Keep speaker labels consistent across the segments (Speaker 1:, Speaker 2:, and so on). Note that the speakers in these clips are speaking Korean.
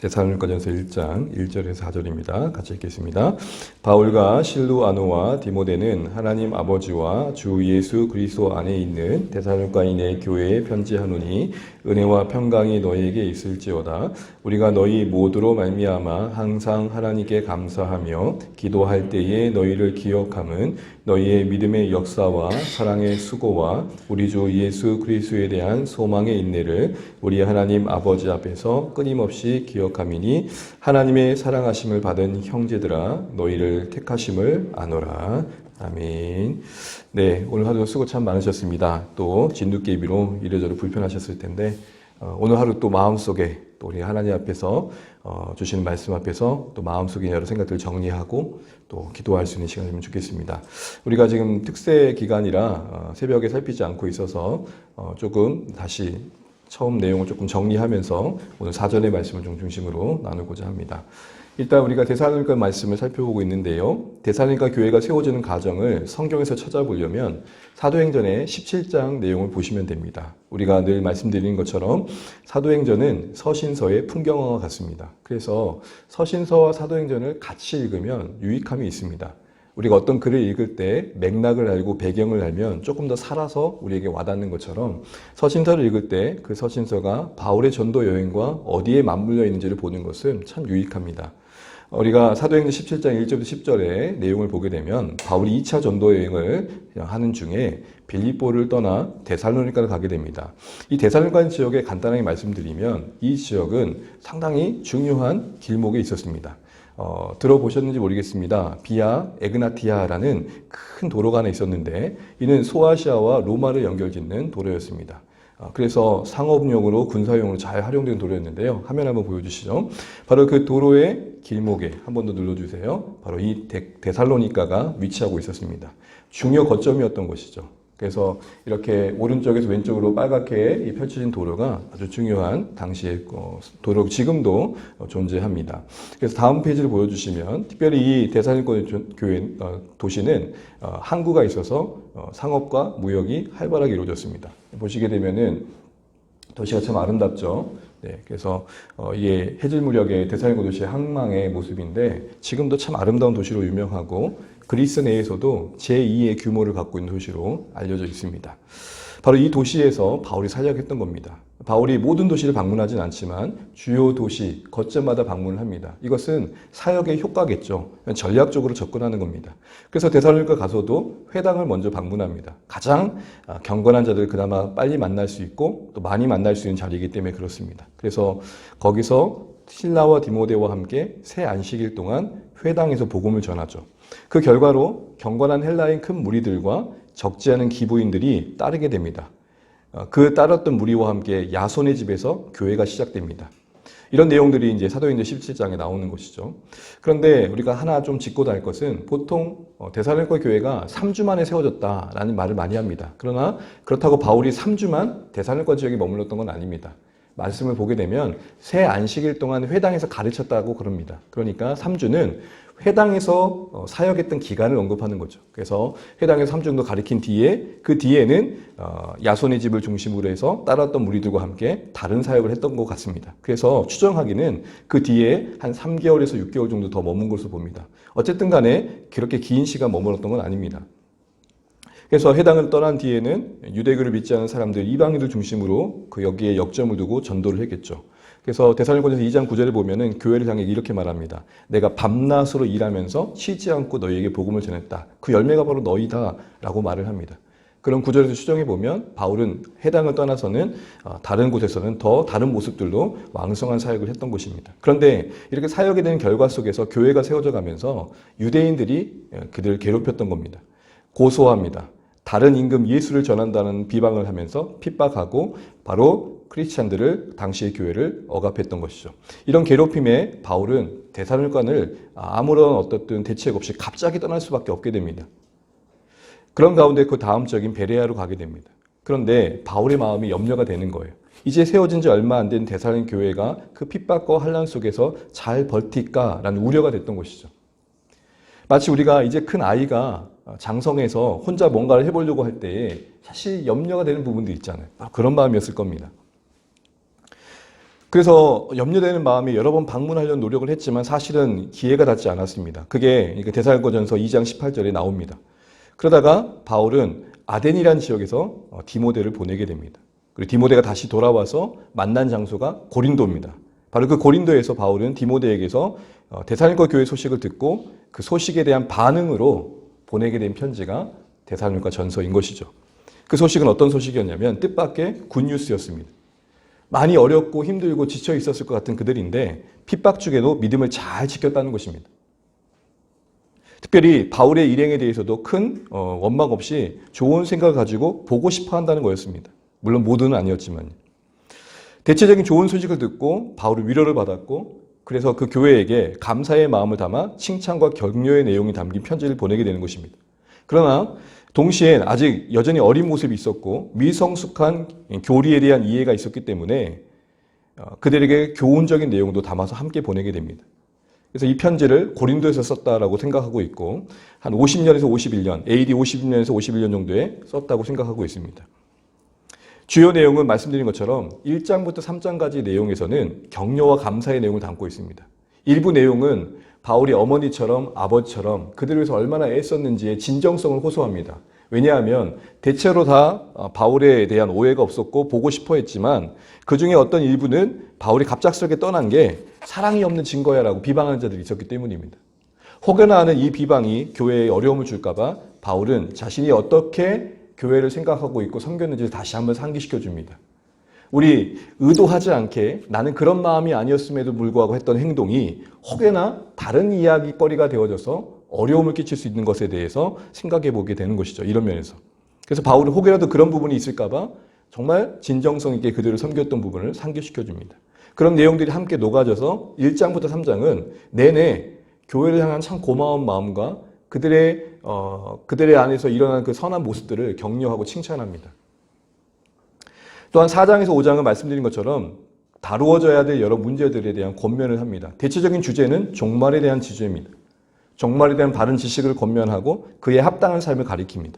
Speaker 1: 데살로니가전서 1장 1절에서 4절입니다. 같이 읽겠습니다. 바울과 실루아노와 디모데는 하나님 아버지와 주 예수 그리스도 안에 있는 데살로니가인의 교회에 편지하노니 은혜와 평강이 너희에게 있을지어다. 우리가 너희 모두로 말미암아 항상 하나님께 감사하며 기도할 때에 너희를 기억함은 너희의 믿음의 역사와 사랑의 수고와 우리 주 예수 그리스도에 대한 소망의 인내를 우리 하나님 아버지 앞에서 끊임없이 기억함이니 하나님의 사랑하심을 받은 형제들아 너희를 택하심을 아노라. 아멘. 네, 오늘 하루 수고 참 많으셨습니다. 또 진돗개비로 이래저래 불편하셨을 텐데 오늘 하루 또 마음속에 또 우리 하나님 앞에서 주시는 말씀 앞에서 또 마음속에 여러 생각들을 정리하고 또 기도할 수 있는 시간이면 좋겠습니다. 우리가 지금 특세 기간이라 새벽에 살피지 않고 있어서 조금 다시 처음 내용을 조금 정리하면서 오늘 사전의 말씀을 좀 중심으로 나누고자 합니다. 일단 우리가 데살로니가 말씀을 살펴보고 있는데요. 데살로니가 교회가 세워지는 과정을 성경에서 찾아보려면 사도행전의 17장 내용을 보시면 됩니다. 우리가 늘 말씀드리는 것처럼 사도행전은 서신서의 풍경화와 같습니다. 그래서 서신서와 사도행전을 같이 읽으면 유익함이 있습니다. 우리가 어떤 글을 읽을 때 맥락을 알고 배경을 알면 조금 더 살아서 우리에게 와닿는 것처럼 서신서를 읽을 때 그 서신서가 바울의 전도 여행과 어디에 맞물려 있는지를 보는 것은 참 유익합니다. 우리가 사도행전 17장 1절부터 10절의 내용을 보게 되면 바울이 2차 전도 여행을 하는 중에 빌립보를 떠나 데살로니가를 가게 됩니다. 이 데살로니가 지역에 간단하게 말씀드리면 이 지역은 상당히 중요한 길목에 있었습니다. 들어보셨는지 모르겠습니다. 비아 에그나티아라는 큰 도로가 하나 있었는데 이는 소아시아와 로마를 연결짓는 도로였습니다. 그래서 상업용으로 군사용으로 잘 활용된 도로였는데요. 화면 한번 보여주시죠. 바로 그 도로의 길목에 한 번 더 눌러주세요. 바로 이 데살로니가가 위치하고 있었습니다. 중요 거점이었던 것이죠. 그래서 이렇게 오른쪽에서 왼쪽으로 빨갛게 펼쳐진 도로가 아주 중요한 당시의 도로, 지금도 존재합니다. 그래서 다음 페이지를 보여주시면 특별히 이 데살로니가 교회 도시는 항구가 있어서 상업과 무역이 활발하게 이루어졌습니다. 보시게 되면은 도시가 참 아름답죠. 네, 그래서 이게 해질 무렵의 데살로니가 도시의 항망의 모습인데 지금도 참 아름다운 도시로 유명하고 그리스 내에서도 제2의 규모를 갖고 있는 도시로 알려져 있습니다. 바로 이 도시에서 바울이 사역했던 겁니다. 바울이 모든 도시를 방문하진 않지만 주요 도시, 거점마다 방문을 합니다. 이것은 사역의 효과겠죠. 전략적으로 접근하는 겁니다. 그래서 데살로니가 가서도 회당을 먼저 방문합니다. 가장 경건한 자들을 그나마 빨리 만날 수 있고 또 많이 만날 수 있는 자리이기 때문에 그렇습니다. 그래서 거기서 실라와 디모데와 함께 새 안식일 동안 회당에서 복음을 전하죠. 그 결과로 경건한 헬라인 큰 무리들과 적지 않은 기부인들이 따르게 됩니다. 그 따랐던 무리와 함께 야손의 집에서 교회가 시작됩니다. 이런 내용들이 이제 사도행전 17장에 나오는 것이죠. 그런데 우리가 하나 좀 짚고 달 것은 보통 데살로니가 교회가 3주 만에 세워졌다라는 말을 많이 합니다. 그러나 그렇다고 바울이 3주만 데살로니가 지역에 머물렀던 건 아닙니다. 말씀을 보게 되면 새 안식일 동안 회당에서 가르쳤다고 그럽니다. 그러니까 3주는 회당에서 사역했던 기간을 언급하는 거죠. 그래서 회당에서 3주 정도 가르친 뒤에 그 뒤에는 야손의 집을 중심으로 해서 따랐던 무리들과 함께 다른 사역을 했던 것 같습니다. 그래서 추정하기는 그 뒤에 한 3개월에서 6개월 정도 더 머문 것으로 봅니다. 어쨌든 간에 그렇게 긴 시간 머물렀던 건 아닙니다. 그래서 회당을 떠난 뒤에는 유대교를 믿지 않은 사람들, 이방인들 중심으로 그 여기에 역점을 두고 전도를 했겠죠. 그래서 데살로니가전서 2장 9절에 보면은 교회를 향해 이렇게 말합니다. 내가 밤낮으로 일하면서 쉬지 않고 너희에게 복음을 전했다. 그 열매가 바로 너희다라고 말을 합니다. 그런 구절에서 추정해 보면 바울은 회당을 떠나서는 다른 곳에서는 더 다른 모습들로 왕성한 사역을 했던 것입니다. 그런데 이렇게 사역에 대한 결과 속에서 교회가 세워져 가면서 유대인들이 그들을 괴롭혔던 겁니다. 고소합니다. 다른 임금 예수를 전한다는 비방을 하면서 핍박하고 바로 크리스찬들을 당시의 교회를 억압했던 것이죠. 이런 괴롭힘에 바울은 데살로니가를 아무런 어떤 대책 없이 갑자기 떠날 수밖에 없게 됩니다. 그런 가운데 그 다음적인 베레아로 가게 됩니다. 그런데 바울의 마음이 염려가 되는 거예요. 이제 세워진 지 얼마 안 된 데살로니가 교회가 그 핍박과 환난 속에서 잘 버틸까라는 우려가 됐던 것이죠. 마치 우리가 이제 큰 아이가 장성해서 혼자 뭔가를 해보려고 할 때에 사실 염려가 되는 부분도 있잖아요. 그런 마음이었을 겁니다. 그래서 염려되는 마음에 여러 번 방문하려는 노력을 했지만 사실은 기회가 닿지 않았습니다. 그게 데살로니가전서 2장 18절에 나옵니다. 그러다가 바울은 아덴이라는 지역에서 디모데를 보내게 됩니다. 그리고 디모데가 다시 돌아와서 만난 장소가 고린도입니다. 바로 그 고린도에서 바울은 디모데에게서 데살로니가 교회 소식을 듣고 그 소식에 대한 반응으로 보내게 된 편지가 데살로니가 전서인 것이죠. 그 소식은 어떤 소식이었냐면 뜻밖의 굿뉴스였습니다. 많이 어렵고 힘들고 지쳐 있었을 것 같은 그들인데 핍박 중에도 믿음을 잘 지켰다는 것입니다. 특별히 바울의 일행에 대해서도 큰 원망 없이 좋은 생각을 가지고 보고 싶어 한다는 거였습니다. 물론 모두는 아니었지만 대체적인 좋은 소식을 듣고 바울은 위로를 받았고 그래서 그 교회에게 감사의 마음을 담아 칭찬과 격려의 내용이 담긴 편지를 보내게 되는 것입니다. 그러나 동시엔 아직 여전히 어린 모습이 있었고 미성숙한 교리에 대한 이해가 있었기 때문에 그들에게 교훈적인 내용도 담아서 함께 보내게 됩니다. 그래서 이 편지를 고린도에서 썼다라고 생각하고 있고 한 50년에서 51년, AD 50년에서 51년 정도에 썼다고 생각하고 있습니다. 주요 내용은 말씀드린 것처럼 1장부터 3장까지 내용에서는 격려와 감사의 내용을 담고 있습니다. 일부 내용은 바울이 어머니처럼 아버지처럼 그들을 위해서 얼마나 애썼는지의 진정성을 호소합니다. 왜냐하면 대체로 다 바울에 대한 오해가 없었고 보고 싶어 했지만 그 중에 어떤 일부는 바울이 갑작스럽게 떠난 게 사랑이 없는 증거야 라고 비방하는 자들이 있었기 때문입니다. 혹여나 하는 이 비방이 교회에 어려움을 줄까 봐 바울은 자신이 어떻게 교회를 생각하고 있고 섬겼는지를 다시 한번 상기시켜 줍니다. 우리 의도하지 않게 나는 그런 마음이 아니었음에도 불구하고 했던 행동이 혹여나 다른 이야기거리가 되어져서 어려움을 끼칠 수 있는 것에 대해서 생각해 보게 되는 것이죠. 이런 면에서. 그래서 바울은 혹여라도 그런 부분이 있을까 봐 정말 진정성 있게 그들을 섬겼던 부분을 상기시켜 줍니다. 그런 내용들이 함께 녹아져서 1장부터 3장은 내내 교회를 향한 참 고마운 마음과 그들의 안에서 일어나는 그 선한 모습들을 격려하고 칭찬합니다. 또한 4장에서 5장은 말씀드린 것처럼 다루어져야 될 여러 문제들에 대한 권면을 합니다. 대체적인 주제는 종말에 대한 주제입니다. 종말에 대한 바른 지식을 권면하고 그에 합당한 삶을 가리킵니다.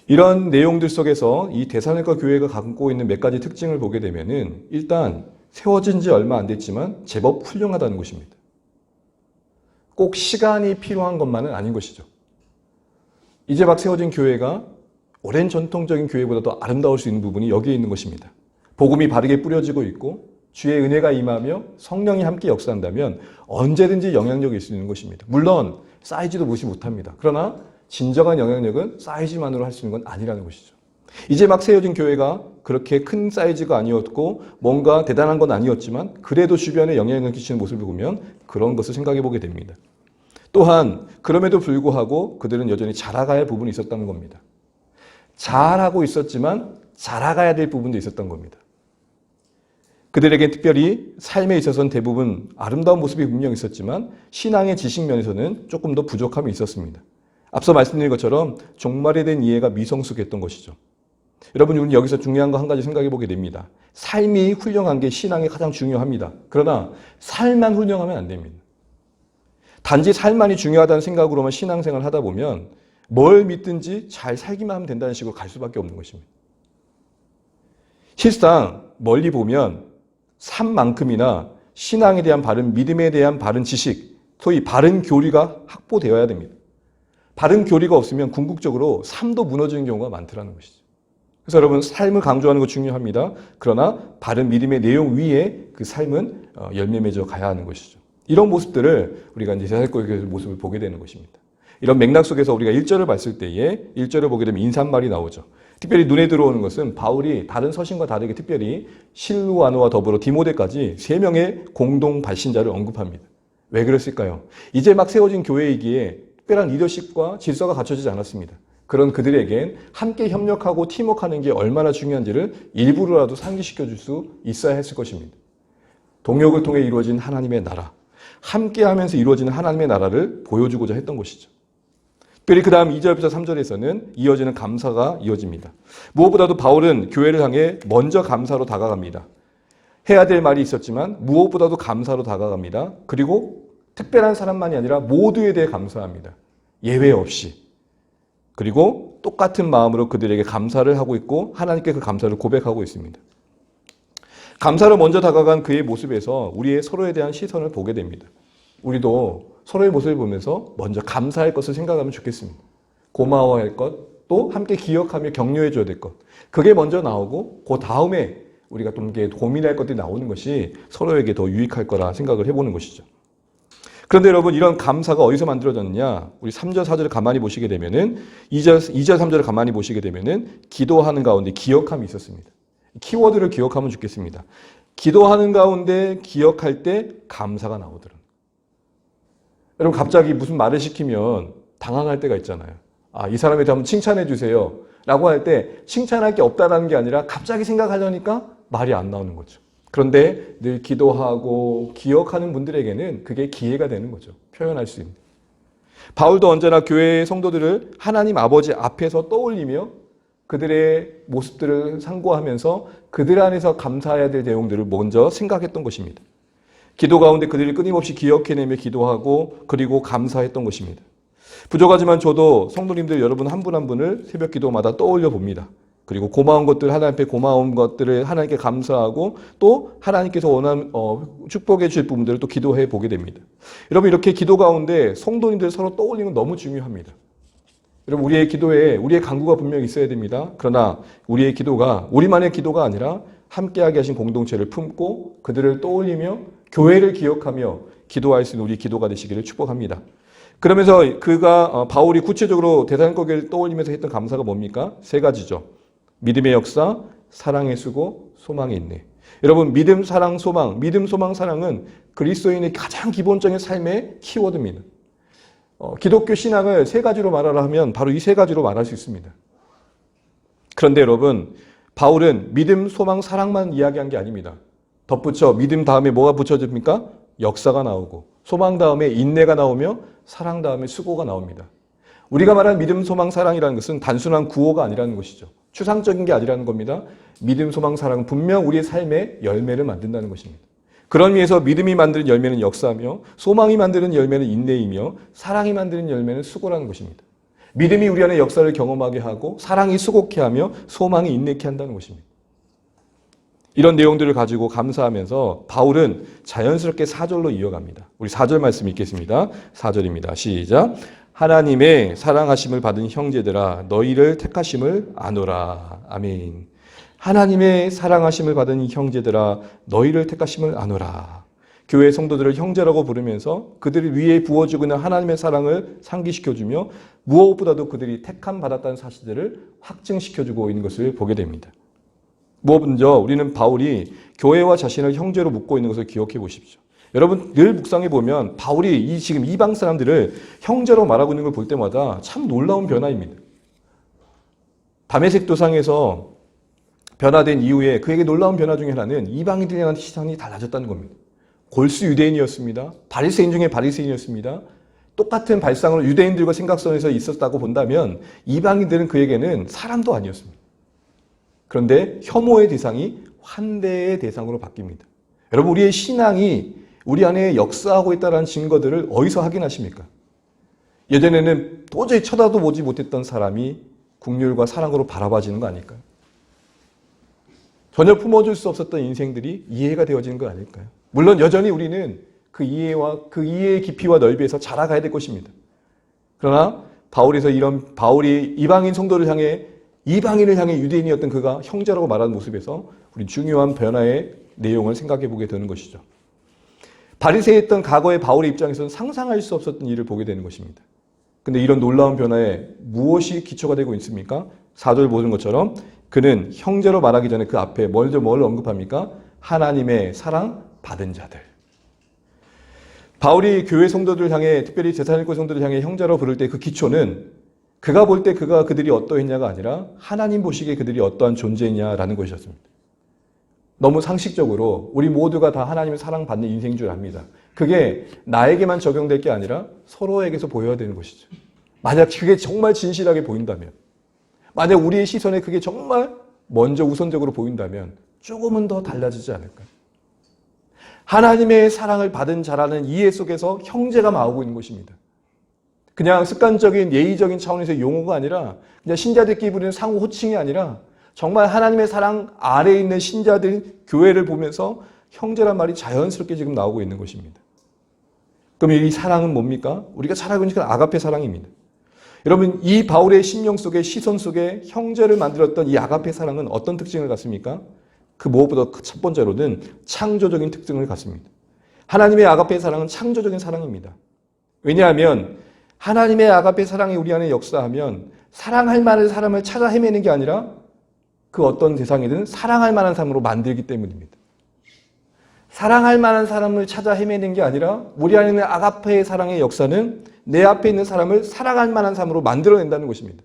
Speaker 1: 이런 내용들 속에서 이 데살로니가 교회가 갖고 있는 몇 가지 특징을 보게 되면은 일단 세워진 지 얼마 안 됐지만 제법 훌륭하다는 것입니다. 꼭 시간이 필요한 것만은 아닌 것이죠. 이제 막 세워진 교회가 오랜 전통적인 교회보다 더 아름다울 수 있는 부분이 여기에 있는 것입니다. 복음이 바르게 뿌려지고 있고 주의 은혜가 임하며 성령이 함께 역사한다면 언제든지 영향력이 있을 수 있는 것입니다. 물론 사이즈도 무시 못합니다. 그러나 진정한 영향력은 사이즈만으로 할 수 있는 건 아니라는 것이죠. 이제 막 세워진 교회가 그렇게 큰 사이즈가 아니었고 뭔가 대단한 건 아니었지만 그래도 주변에 영향을 끼치는 모습을 보면 그런 것을 생각해 보게 됩니다. 또한 그럼에도 불구하고 그들은 여전히 자라가야 할 부분이 있었다는 겁니다. 잘하고 있었지만 자라가야 될 부분도 있었던 겁니다. 그들에게 특별히 삶에 있어서는 대부분 아름다운 모습이 분명히 있었지만 신앙의 지식 면에서는 조금 더 부족함이 있었습니다. 앞서 말씀드린 것처럼 종말에 대한 이해가 미성숙했던 것이죠. 여러분, 우리는 여기서 중요한 거 한 가지 생각해 보게 됩니다. 삶이 훌륭한 게 신앙에 가장 중요합니다. 그러나 삶만 훌륭하면 안 됩니다. 단지 삶만이 중요하다는 생각으로만 신앙생활을 하다 보면 뭘 믿든지 잘 살기만 하면 된다는 식으로 갈 수밖에 없는 것입니다. 실상 멀리 보면 삶만큼이나 신앙에 대한 바른 믿음에 대한 바른 지식, 소위 바른 교리가 확보되어야 됩니다. 바른 교리가 없으면 궁극적으로 삶도 무너지는 경우가 많더라는 것이죠. 그래서 여러분, 삶을 강조하는 거 중요합니다. 그러나 바른 믿음의 내용 위에 그 삶은 열매 맺어 가야 하는 것이죠. 이런 모습들을 우리가 이제 데살로니가 모습을 보게 되는 것입니다. 이런 맥락 속에서 우리가 1절을 봤을 때에 1절을 보게 되면 인사말이 나오죠. 특별히 눈에 들어오는 것은 바울이 다른 서신과 다르게 특별히 실루아노와 더불어 디모데까지 3명의 공동 발신자를 언급합니다. 왜 그랬을까요? 이제 막 세워진 교회이기에 특별한 리더십과 질서가 갖춰지지 않았습니다. 그런 그들에겐 함께 협력하고 팀워크하는 게 얼마나 중요한지를 일부러라도 상기시켜 줄 수 있어야 했을 것입니다. 동역을 통해 이루어진 하나님의 나라, 함께하면서 이루어지는 하나님의 나라를 보여주고자 했던 것이죠. 특별히 그 다음 2절부터 3절에서는 이어지는 감사가 이어집니다. 무엇보다도 바울은 교회를 향해 먼저 감사로 다가갑니다. 해야 될 말이 있었지만 무엇보다도 감사로 다가갑니다. 그리고 특별한 사람만이 아니라 모두에 대해 감사합니다. 예외 없이. 그리고 똑같은 마음으로 그들에게 감사를 하고 있고 하나님께 그 감사를 고백하고 있습니다. 감사로 먼저 다가간 그의 모습에서 우리의 서로에 대한 시선을 보게 됩니다. 우리도 서로의 모습을 보면서 먼저 감사할 것을 생각하면 좋겠습니다. 고마워할 것, 또 함께 기억하며 격려해 줘야 될 것. 그게 먼저 나오고 그 다음에 우리가 좀 고민할 것들이 나오는 것이 서로에게 더 유익할 거라 생각을 해보는 것이죠. 그런데 여러분, 이런 감사가 어디서 만들어졌느냐? 우리 3절, 4절을 가만히 보시게 되면은 2절, 3절을 가만히 보시게 되면은 기도하는 가운데 기억함이 있었습니다. 키워드를 기억하면 좋겠습니다. 기도하는 가운데 기억할 때 감사가 나오더라. 여러분, 갑자기 무슨 말을 시키면 당황할 때가 있잖아요. 아, 이 사람에 대해 한번 칭찬해 주세요. 라고 할 때 칭찬할 게 없다라는 게 아니라 갑자기 생각하려니까 말이 안 나오는 거죠. 그런데 늘 기도하고 기억하는 분들에게는 그게 기회가 되는 거죠. 표현할 수 있는. 바울도 언제나 교회의 성도들을 하나님 아버지 앞에서 떠올리며 그들의 모습들을 상고하면서 그들 안에서 감사해야 될 내용들을 먼저 생각했던 것입니다. 기도 가운데 그들이 끊임없이 기억해내며 기도하고 그리고 감사했던 것입니다. 부족하지만 저도 성도님들 여러분 한 분 한 분을 새벽 기도마다 떠올려 봅니다. 그리고 고마운 것들, 하나님 앞에 고마운 것들을 하나님께 감사하고 또 하나님께서 원하는 축복해 주실 부분들을 또 기도해 보게 됩니다. 여러분, 이렇게 기도 가운데 성도님들 서로 떠올리는 건 너무 중요합니다. 여러분, 우리의 기도에 우리의 간구가 분명히 있어야 됩니다. 그러나 우리의 기도가 우리만의 기도가 아니라 함께하게 하신 공동체를 품고 그들을 떠올리며 교회를 기억하며 기도할 수 있는 우리 기도가 되시기를 축복합니다. 그러면서 바울이 구체적으로 데살로니가 교회를 떠올리면서 했던 감사가 뭡니까? 세 가지죠. 믿음의 역사, 사랑의 수고, 소망의 인내. 여러분, 믿음, 사랑, 소망. 믿음, 소망, 사랑은 그리스도인의 가장 기본적인 삶의 키워드입니다. 기독교 신앙을 세 가지로 말하라 하면 바로 이 세 가지로 말할 수 있습니다. 그런데 여러분, 바울은 믿음, 소망, 사랑만 이야기한 게 아닙니다. 덧붙여 믿음 다음에 뭐가 붙여집니까? 역사가 나오고 소망 다음에 인내가 나오며 사랑 다음에 수고가 나옵니다. 우리가 말하는 믿음, 소망, 사랑이라는 것은 단순한 구호가 아니라는 것이죠. 추상적인 게 아니라는 겁니다. 믿음, 소망, 사랑은 분명 우리의 삶의 열매를 만든다는 것입니다. 그런 의미에서 믿음이 만드는 열매는 역사며 소망이 만드는 열매는 인내이며 사랑이 만드는 열매는 수고라는 것입니다. 믿음이 우리 안에 역사를 경험하게 하고 사랑이 수고케 하며 소망이 인내케 한다는 것입니다. 이런 내용들을 가지고 감사하면서 바울은 자연스럽게 4절로 이어갑니다. 우리 4절 말씀 읽겠습니다. 4절입니다. 시작. 하나님의 사랑하심을 받은 형제들아 너희를 택하심을 아노라. 아멘. 하나님의 사랑하심을 받은 형제들아 너희를 택하심을 아노라. 교회 성도들을 형제라고 부르면서 그들 위에 부어주고 있는 하나님의 사랑을 상기시켜주며 무엇보다도 그들이 택함 받았다는 사실들을 확증시켜주고 있는 것을 보게 됩니다. 먼저 우리는 바울이 교회와 자신을 형제로 묶고 있는 것을 기억해 보십시오. 여러분 늘 묵상해 보면 바울이 지금 이방 사람들을 형제로 말하고 있는 걸 볼 때마다 참 놀라운 변화입니다. 다메섹 도상에서 변화된 이후에 그에게 놀라운 변화 중에 하나는 이방인들에 대한 시선이 달라졌다는 겁니다. 골수 유대인이었습니다. 바리새인 중에 바리새인이었습니다. 똑같은 발상으로 유대인들과 생각선에서 있었다고 본다면 이방인들은 그에게는 사람도 아니었습니다. 그런데 혐오의 대상이 환대의 대상으로 바뀝니다. 여러분 우리의 신앙이 우리 안에 역사하고 있다는 증거들을 어디서 확인하십니까? 예전에는 도저히 쳐다도 보지 못했던 사람이 국률과 사랑으로 바라봐지는 거 아닐까요? 전혀 품어줄 수 없었던 인생들이 이해가 되어지는 거 아닐까요? 물론 여전히 우리는 그 이해의 깊이와 넓이에서 자라가야 될 것입니다. 그러나 바울이 이방인 성도를 향해 이방인을 향해 유대인이었던 그가 형제라고 말하는 모습에서 우리 중요한 변화의 내용을 생각해 보게 되는 것이죠. 바리새였던 과거의 바울의 입장에서는 상상할 수 없었던 일을 보게 되는 것입니다. 근데 이런 놀라운 변화에 무엇이 기초가 되고 있습니까? 4절 보는 것처럼 그는 형제로 말하기 전에 그 앞에 먼저 뭘 언급합니까? 하나님의 사랑 받은 자들. 바울이 교회 성도들을 향해 특별히 데살로니가 성도들을 향해 형제로 부를 때 그 기초는 그가 볼 때 그들이 어떠했냐가 아니라 하나님 보시기에 그들이 어떠한 존재냐라는 것이었습니다. 너무 상식적으로 우리 모두가 다 하나님의 사랑받는 인생인 줄 압니다. 그게 나에게만 적용될 게 아니라 서로에게서 보여야 되는 것이죠. 만약 그게 정말 진실하게 보인다면, 만약 우리의 시선에 그게 정말 먼저 우선적으로 보인다면 조금은 더 달라지지 않을까요? 하나님의 사랑을 받은 자라는 이해 속에서 형제가 나오고 있는 것입니다. 그냥 습관적인 예의적인 차원에서의 용어가 아니라 그냥 신자들끼리 부르는 상호 호칭이 아니라 정말 하나님의 사랑 아래에 있는 신자들, 교회를 보면서 형제란 말이 자연스럽게 지금 나오고 있는 것입니다. 그럼 이 사랑은 뭡니까? 우리가 잘 알고 있는 아가페 사랑입니다. 여러분, 이 바울의 심령 속에, 시선 속에 형제를 만들었던 이 아가페 사랑은 어떤 특징을 갖습니까? 그 무엇보다 첫 번째로는 창조적인 특징을 갖습니다. 하나님의 아가페 사랑은 창조적인 사랑입니다. 왜냐하면 하나님의 아가페 사랑이 우리 안에 역사하면 사랑할 만한 사람을 찾아 헤매는 게 아니라 그 어떤 대상이든 사랑할 만한 사람으로 만들기 때문입니다. 사랑할 만한 사람을 찾아 헤매는 게 아니라 우리 안에 있는 아가페의 사랑의 역사는 내 앞에 있는 사람을 사랑할 만한 사람으로 만들어낸다는 것입니다.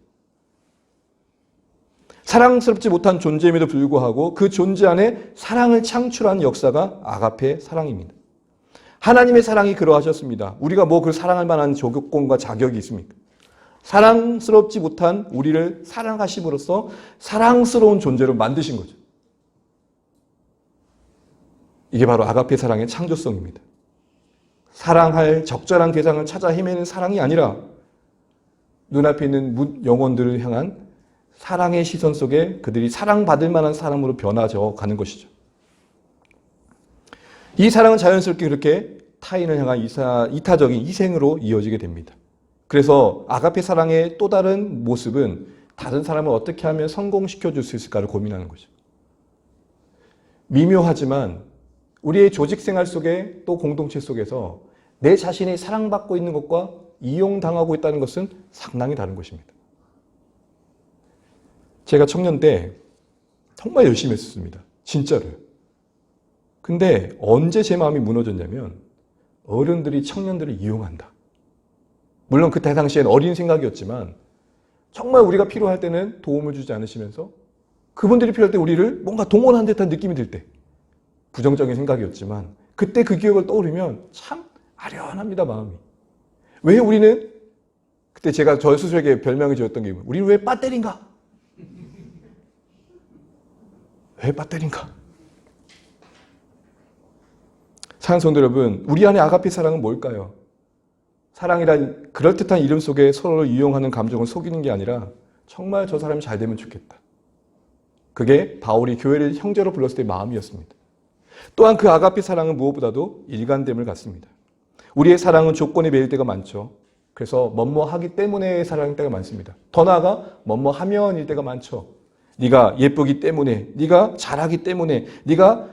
Speaker 1: 사랑스럽지 못한 존재임에도 불구하고 그 존재 안에 사랑을 창출한 역사가 아가페 사랑입니다. 하나님의 사랑이 그러하셨습니다. 우리가 뭐 그 사랑할 만한 조건과 자격이 있습니까? 사랑스럽지 못한 우리를 사랑하심으로써 사랑스러운 존재로 만드신 거죠. 이게 바로 아가페 사랑의 창조성입니다. 사랑할 적절한 대상을 찾아 헤매는 사랑이 아니라 눈앞에 있는 영혼들을 향한 사랑의 시선 속에 그들이 사랑받을 만한 사람으로 변화져 가는 것이죠. 이 사랑은 자연스럽게 그렇게 타인을 향한 이타적인 희생으로 이어지게 됩니다. 그래서 아가페 사랑의 또 다른 모습은 다른 사람을 어떻게 하면 성공시켜 줄 수 있을까를 고민하는 거죠. 미묘하지만 우리의 조직 생활 속에 또 공동체 속에서 내 자신이 사랑받고 있는 것과 이용당하고 있다는 것은 상당히 다른 것입니다. 제가 청년 때 정말 열심히 했었습니다. 진짜로요. 근데 언제 제 마음이 무너졌냐면 어른들이 청년들을 이용한다. 물론 그때 당시엔 어린 생각이었지만 정말 우리가 필요할 때는 도움을 주지 않으시면서 그분들이 필요할 때 우리를 뭔가 동원한 듯한 느낌이 들 때 부정적인 생각이었지만 그때 그 기억을 떠오르면 참 아련합니다, 마음이. 왜 우리는 그때 제가 저 스스로에게 별명을 지었던 게 우리는 왜 배터리인가? 왜 배터리인가? 사랑하는 성도 여러분, 우리 안에 아가페 사랑은 뭘까요? 사랑이란 그럴듯한 이름 속에 서로를 이용하는 감정을 속이는 게 아니라 정말 저 사람이 잘 되면 좋겠다. 그게 바울이 교회를 형제로 불렀을 때의 마음이었습니다. 또한 그 아가페 사랑은 무엇보다도 일관됨을 갖습니다. 우리의 사랑은 조건에 매일 때가 많죠. 그래서 뭐뭐하기 때문에 사랑일 때가 많습니다. 더 나아가 뭐뭐하면일 때가 많죠. 네가 예쁘기 때문에, 네가 잘하기 때문에, 네가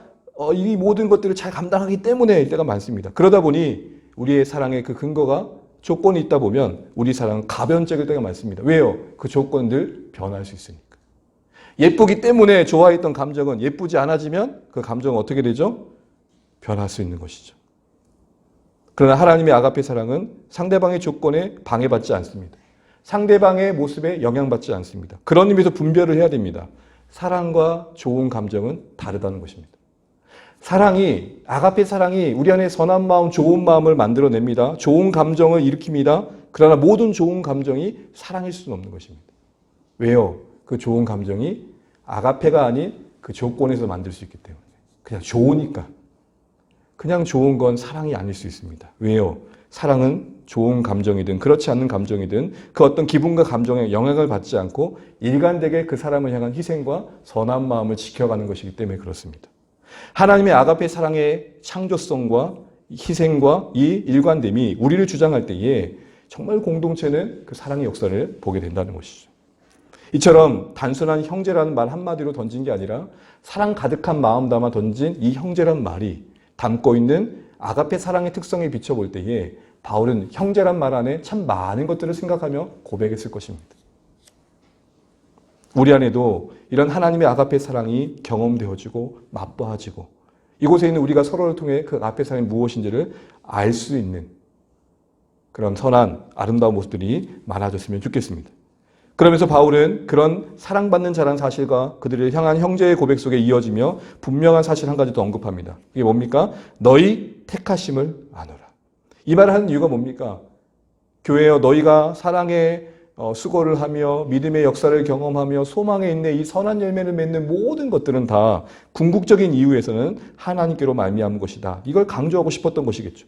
Speaker 1: 이 모든 것들을 잘 감당하기 때문에일 때가 많습니다. 그러다 보니 우리의 사랑의 그 근거가 조건이 있다 보면 우리 사랑은 가변적일 때가 많습니다. 왜요? 그 조건들 변할 수 있으니까. 예쁘기 때문에 좋아했던 감정은 예쁘지 않아지면 그 감정은 어떻게 되죠? 변할 수 있는 것이죠. 그러나 하나님의 아가페 사랑은 상대방의 조건에 방해받지 않습니다. 상대방의 모습에 영향받지 않습니다. 그런 의미에서 분별을 해야 됩니다. 사랑과 좋은 감정은 다르다는 것입니다. 사랑이, 아가페 사랑이 우리 안에 선한 마음, 좋은 마음을 만들어냅니다. 좋은 감정을 일으킵니다. 그러나 모든 좋은 감정이 사랑일 수는 없는 것입니다. 왜요? 그 좋은 감정이 아가페가 아닌 그 조건에서 만들 수 있기 때문에. 그냥 좋으니까. 그냥 좋은 건 사랑이 아닐 수 있습니다. 왜요? 사랑은 좋은 감정이든 그렇지 않은 감정이든 그 어떤 기분과 감정에 영향을 받지 않고 일관되게 그 사람을 향한 희생과 선한 마음을 지켜가는 것이기 때문에 그렇습니다. 하나님의 아가페 사랑의 창조성과 희생과 이 일관됨이 우리를 주장할 때에 정말 공동체는 그 사랑의 역사를 보게 된다는 것이죠. 이처럼 단순한 형제라는 말 한마디로 던진 게 아니라 사랑 가득한 마음 담아 던진 이 형제란 말이 담고 있는 아가페 사랑의 특성에 비춰볼 때에 바울은 형제란 말 안에 참 많은 것들을 생각하며 고백했을 것입니다. 우리 안에도 이런 하나님의 아가페 사랑이 경험되어지고 맛보아지고 이곳에 있는 우리가 서로를 통해 그 아가페 사랑이 무엇인지를 알 수 있는 그런 선한 아름다운 모습들이 많아졌으면 좋겠습니다. 그러면서 바울은 그런 사랑받는 자라는 사실과 그들을 향한 형제의 고백 속에 이어지며 분명한 사실 한 가지 더 언급합니다. 그게 뭡니까? 너희 택하심을 아노라. 이 말을 하는 이유가 뭡니까? 교회여 너희가 사랑의 수고를 하며 믿음의 역사를 경험하며 소망에 있는 이 선한 열매를 맺는 모든 것들은 다 궁극적인 이유에서는 하나님께로 말미암은 것이다. 이걸 강조하고 싶었던 것이겠죠.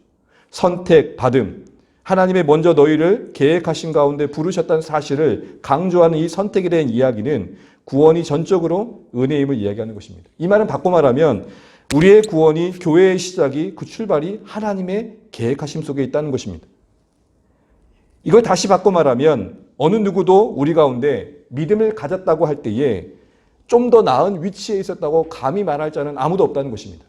Speaker 1: 선택, 받음. 하나님의 먼저 너희를 계획하신 가운데 부르셨다는 사실을 강조하는 이 선택에 대한 이야기는 구원이 전적으로 은혜임을 이야기하는 것입니다. 이 말은 바꿔 말하면 우리의 구원이 교회의 시작이 그 출발이 하나님의 계획하심 속에 있다는 것입니다. 이걸 다시 바꿔 말하면 어느 누구도 우리 가운데 믿음을 가졌다고 할 때에 좀 더 나은 위치에 있었다고 감히 말할 자는 아무도 없다는 것입니다.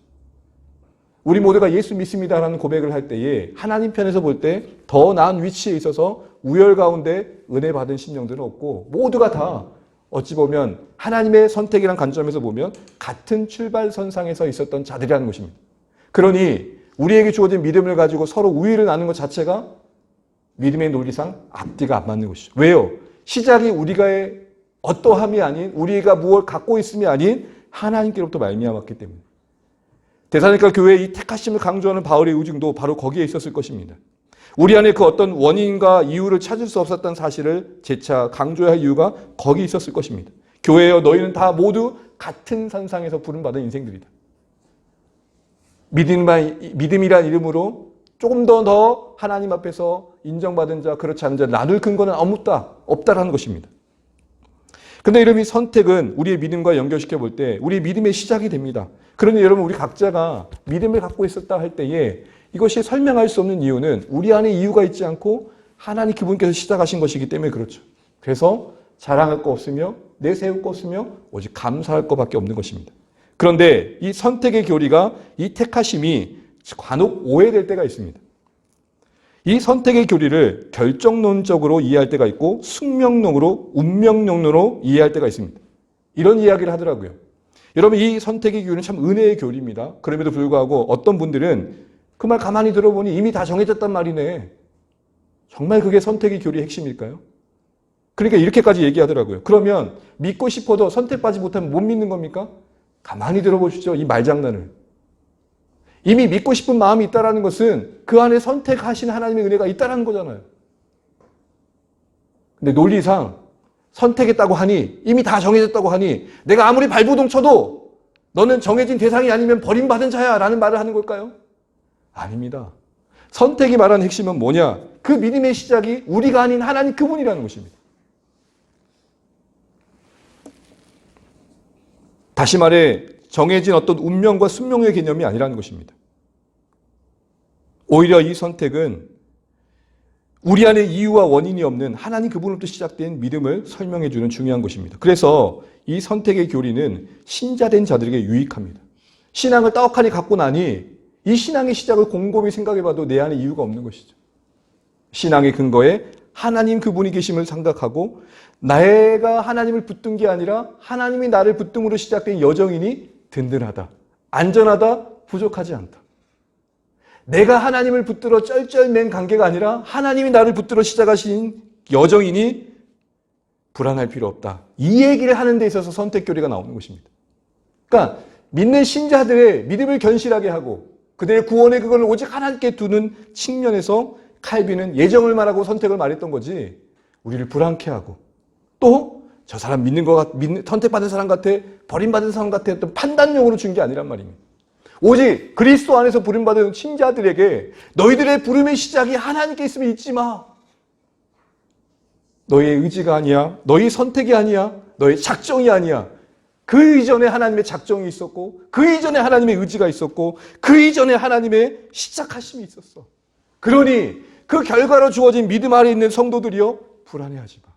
Speaker 1: 우리 모두가 예수 믿습니다라는 고백을 할 때에 하나님 편에서 볼 때 더 나은 위치에 있어서 우열 가운데 은혜 받은 심령들은 없고 모두가 다 어찌 보면 하나님의 선택이란 관점에서 보면 같은 출발선상에서 있었던 자들이라는 것입니다. 그러니 우리에게 주어진 믿음을 가지고 서로 우위를 나누는 것 자체가 믿음의 논리상 앞뒤가 안 맞는 것이죠. 왜요? 시작이 우리가의 어떠함이 아닌 우리가 무엇을 갖고 있음이 아닌 하나님께로부터 말미암았기 때문에 데살로니가 교회의 이 택하심을 강조하는 바울의 의중도 바로 거기에 있었을 것입니다. 우리 안에 그 어떤 원인과 이유를 찾을 수 없었던 사실을 재차 강조해야 할 이유가 거기 있었을 것입니다. 교회여 너희는 다 모두 같은 선상에서 부름받은 인생들이다. 믿음이란 이름으로 조금 더 하나님 앞에서 인정받은 자 그렇지 않은 자 나눌 근거는 없다라는 것입니다. 근데 여러분 이 선택은 우리의 믿음과 연결시켜 볼 때 우리의 믿음의 시작이 됩니다. 그러니 여러분 우리 각자가 믿음을 갖고 있었다 할 때에 이것이 설명할 수 없는 이유는 우리 안에 이유가 있지 않고 하나님 그분께서 시작하신 것이기 때문에 그렇죠. 그래서 자랑할 거 없으며 내세울 거 없으며 오직 감사할 것밖에 없는 것입니다. 그런데 이 선택의 교리가 이 택하심이 간혹 오해될 때가 있습니다. 이 선택의 교리를 결정론적으로 이해할 때가 있고 숙명론으로 운명론으로 이해할 때가 있습니다. 이런 이야기를 하더라고요. 여러분 이 선택의 교리는 참 은혜의 교리입니다. 그럼에도 불구하고 어떤 분들은 그 말 가만히 들어보니 이미 다 정해졌단 말이네. 정말 그게 선택의 교리의 핵심일까요? 그러니까 이렇게까지 얘기하더라고요. 그러면 믿고 싶어도 선택받지 못하면 못 믿는 겁니까? 가만히 들어보시죠. 이 말장난을. 이미 믿고 싶은 마음이 있다는 것은 그 안에 선택하신 하나님의 은혜가 있다는 거잖아요. 근데 논리상 선택했다고 하니 이미 다 정해졌다고 하니 내가 아무리 발부동 쳐도 너는 정해진 대상이 아니면 버림받은 자야 라는 말을 하는 걸까요? 아닙니다. 선택이 말하는 핵심은 뭐냐? 그 믿음의 시작이 우리가 아닌 하나님 그분이라는 것입니다. 다시 말해 정해진 어떤 운명과 숙명의 개념이 아니라는 것입니다. 오히려 이 선택은 우리 안에 이유와 원인이 없는 하나님 그분으로부터 시작된 믿음을 설명해 주는 중요한 것입니다. 그래서 이 선택의 교리는 신자된 자들에게 유익합니다. 신앙을 떡하니 갖고 나니 이 신앙의 시작을 곰곰이 생각해 봐도 내 안에 이유가 없는 것이죠. 신앙의 근거에 하나님 그분이 계심을 생각하고 내가 하나님을 붙든 게 아니라 하나님이 나를 붙듦으로 시작된 여정이니 든든하다, 안전하다, 부족하지 않다. 내가 하나님을 붙들어 쩔쩔맨 관계가 아니라 하나님이 나를 붙들어 시작하신 여정이니 불안할 필요 없다. 이 얘기를 하는 데 있어서 선택교리가 나오는 것입니다. 그러니까 믿는 신자들의 믿음을 견실하게 하고 그들의 구원의 그걸 오직 하나님께 두는 측면에서 칼빈은 예정을 말하고 선택을 말했던 거지 우리를 불안케 하고 또 저 사람 선택받은 사람 같아 버림받은 사람 같아 어떤 판단용으로 준 게 아니란 말입니다. 오직 그리스도 안에서 부름받은 신자들에게 너희들의 부름의 시작이 하나님께 있으면 잊지 마. 너희의 의지가 아니야. 너희 선택이 아니야. 너희 작정이 아니야. 그 이전에 하나님의 작정이 있었고 그 이전에 하나님의 의지가 있었고 그 이전에 하나님의 시작하심이 있었어. 그러니 그 결과로 주어진 믿음 아래 있는 성도들이여 불안해하지 마.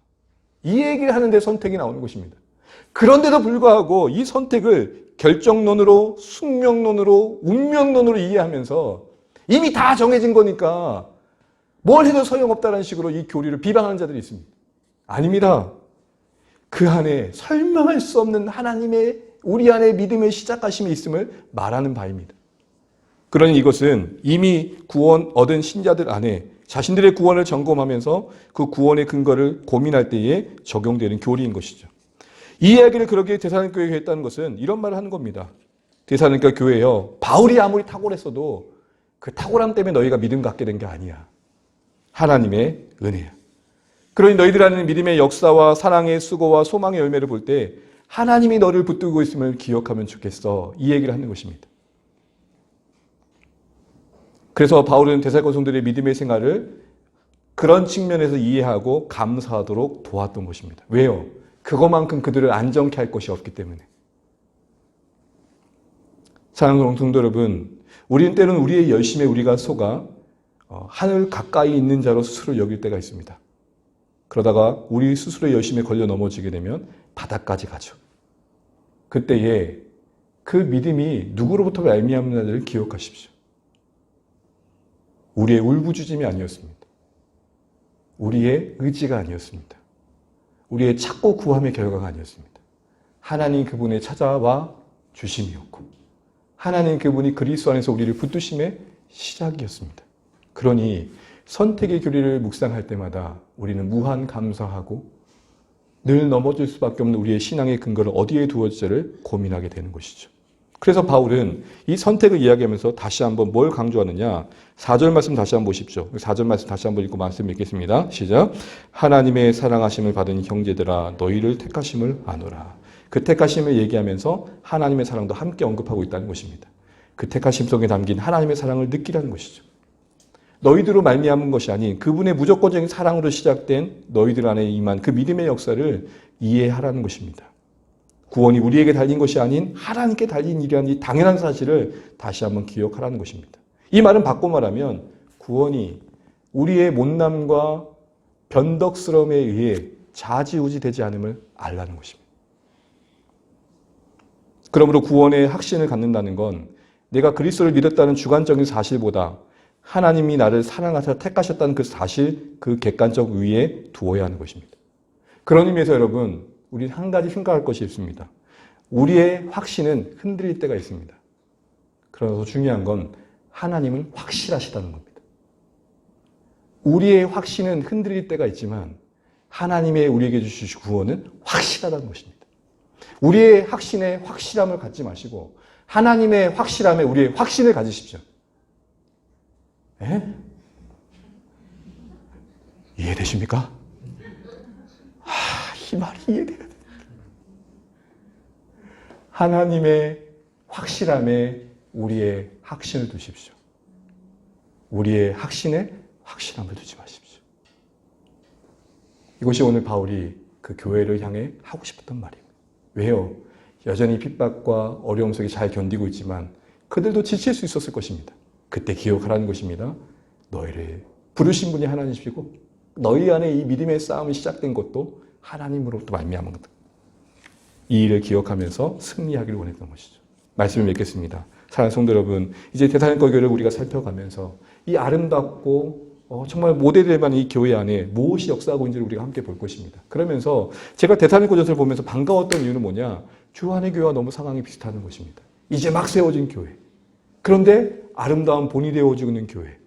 Speaker 1: 이 얘기를 하는데 선택이 나오는 것입니다. 그런데도 불구하고 이 선택을 결정론으로 숙명론으로 운명론으로 이해하면서 이미 다 정해진 거니까 뭘 해도 소용없다는 식으로 이 교리를 비방하는 자들이 있습니다. 아닙니다. 그 안에 설명할 수 없는 하나님의 우리 안에 믿음의 시작하심이 있음을 말하는 바입니다. 그러니 이것은 이미 구원 얻은 신자들 안에 자신들의 구원을 점검하면서 그 구원의 근거를 고민할 때에 적용되는 교리인 것이죠. 이 이야기를 그렇게 데살로니가 교회에 했다는 것은 이런 말을 하는 겁니다. 데살로니가 교회여 바울이 아무리 탁월했어도 그 탁월함 때문에 너희가 믿음 갖게 된 게 아니야. 하나님의 은혜야. 그러니 너희들 안에 믿음의 역사와 사랑의 수고와 소망의 열매를 볼 때 하나님이 너를 붙들고 있음을 기억하면 좋겠어. 이 얘기를 하는 것입니다. 그래서 바울은 데살로니가 성도들의 믿음의 생활을 그런 측면에서 이해하고 감사하도록 도왔던 것입니다. 왜요? 그것만큼 그들을 안정케 할 것이 없기 때문에. 사랑하는 성도 여러분, 우리는 때로는 우리의 열심에 우리가 속아 하늘 가까이 있는 자로 스스로 여길 때가 있습니다. 그러다가 우리 스스로의 열심에 걸려 넘어지게 되면 바닥까지 가죠. 그때에 그 믿음이 누구로부터 말미암는지를 기억하십시오. 우리의 울부짖음이 아니었습니다. 우리의 의지가 아니었습니다. 우리의 찾고 구함의 결과가 아니었습니다. 하나님 그분의 찾아와 주심이었고 하나님 그분이 그리스도 안에서 우리를 붙드심의 시작이었습니다. 그러니 선택의 교리를 묵상할 때마다 우리는 무한 감사하고 늘 넘어질 수밖에 없는 우리의 신앙의 근거를 어디에 두었지를 고민하게 되는 것이죠. 그래서 바울은 이 선택을 이야기하면서 다시 한번 뭘 강조하느냐. 4절 말씀 다시 한번 보십시오. 4절 말씀 다시 한번 읽고 말씀 읽겠습니다. 시작. 하나님의 사랑하심을 받은 형제들아 너희를 택하심을 아노라. 그 택하심을 얘기하면서 하나님의 사랑도 함께 언급하고 있다는 것입니다. 그 택하심 속에 담긴 하나님의 사랑을 느끼라는 것이죠. 너희들로 말미암은 것이 아닌 그분의 무조건적인 사랑으로 시작된 너희들 안에 임한 그 믿음의 역사를 이해하라는 것입니다. 구원이 우리에게 달린 것이 아닌 하나님께 달린 일이라는 이 당연한 사실을 다시 한번 기억하라는 것입니다. 이 말은 바꿔 말하면 구원이 우리의 못남과 변덕스러움에 의해 좌지우지 되지 않음을 알라는 것입니다. 그러므로 구원의 확신을 갖는다는 건 내가 그리스도를 믿었다는 주관적인 사실보다 하나님이 나를 사랑하셔 택하셨다는 그 사실, 그 객관적 위에 두어야 하는 것입니다. 그런 의미에서 여러분, 우리 한 가지 생각할 것이 있습니다. 우리의 확신은 흔들릴 때가 있습니다. 그래서 중요한 건 하나님은 확실하시다는 겁니다. 우리의 확신은 흔들릴 때가 있지만 하나님의 우리에게 주신 구원은 확실하다는 것입니다. 우리의 확신에 확실함을 갖지 마시고 하나님의 확실함에 우리의 확신을 가지십시오. 에? 이해되십니까? 이 말이 이해돼야 돼요. 하나님의 확실함에 우리의 확신을 두십시오. 우리의 확신에 확실함을 두지 마십시오. 이것이 오늘 바울이 그 교회를 향해 하고 싶었던 말이에요. 왜요? 여전히 핍박과 어려움 속에 잘 견디고 있지만 그들도 지칠 수 있었을 것입니다. 그때 기억하라는 것입니다. 너희를 부르신 분이 하나님이시고 너희 안에 이 믿음의 싸움이 시작된 것도 하나님으로부터 말미암은 것다. 이 일을 기억하면서 승리하기를 원했던 것이죠. 말씀을 맺겠습니다. 사랑하는 성도 여러분, 이제 데살로니가 교회를 우리가 살펴가면서 이 아름답고 정말 모델될 만한 이 교회 안에 무엇이 역사하고 있는지를 우리가 함께 볼 것입니다. 그러면서 제가 데살로니가전서를 보면서 반가웠던 이유는 뭐냐? 주 안의 교회와 너무 상황이 비슷하는 것입니다. 이제 막 세워진 교회. 그런데 아름다운 본이 되어지고 있는 교회.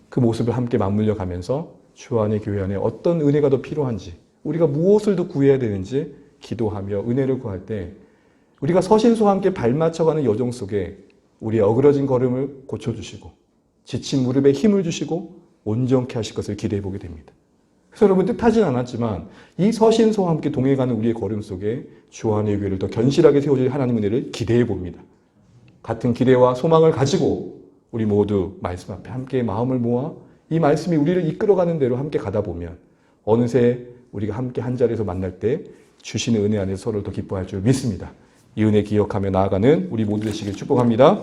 Speaker 1: 그 모습을 함께 맞물려 가면서 주 안의 교회 안에 어떤 은혜가 더 필요한지, 우리가 무엇을 더 구해야 되는지 기도하며 은혜를 구할 때 우리가 서신서와 함께 발맞춰가는 여정 속에 우리의 어그러진 걸음을 고쳐주시고 지친 무릎에 힘을 주시고 온전케 하실 것을 기대해 보게 됩니다. 그래서 여러분 뜻하진 않았지만 이 서신서와 함께 동행하는 우리의 걸음 속에 주 안의 교회를 더 견실하게 세워줄 하나님 은혜를 기대해 봅니다. 같은 기대와 소망을 가지고 우리 모두 말씀 앞에 함께 마음을 모아 이 말씀이 우리를 이끌어가는 대로 함께 가다 보면 어느새 우리가 함께 한 자리에서 만날 때 주시는 은혜 안에서 서로 더 기뻐할 줄 믿습니다. 이 은혜 기억하며 나아가는 우리 모두 되시길 축복합니다.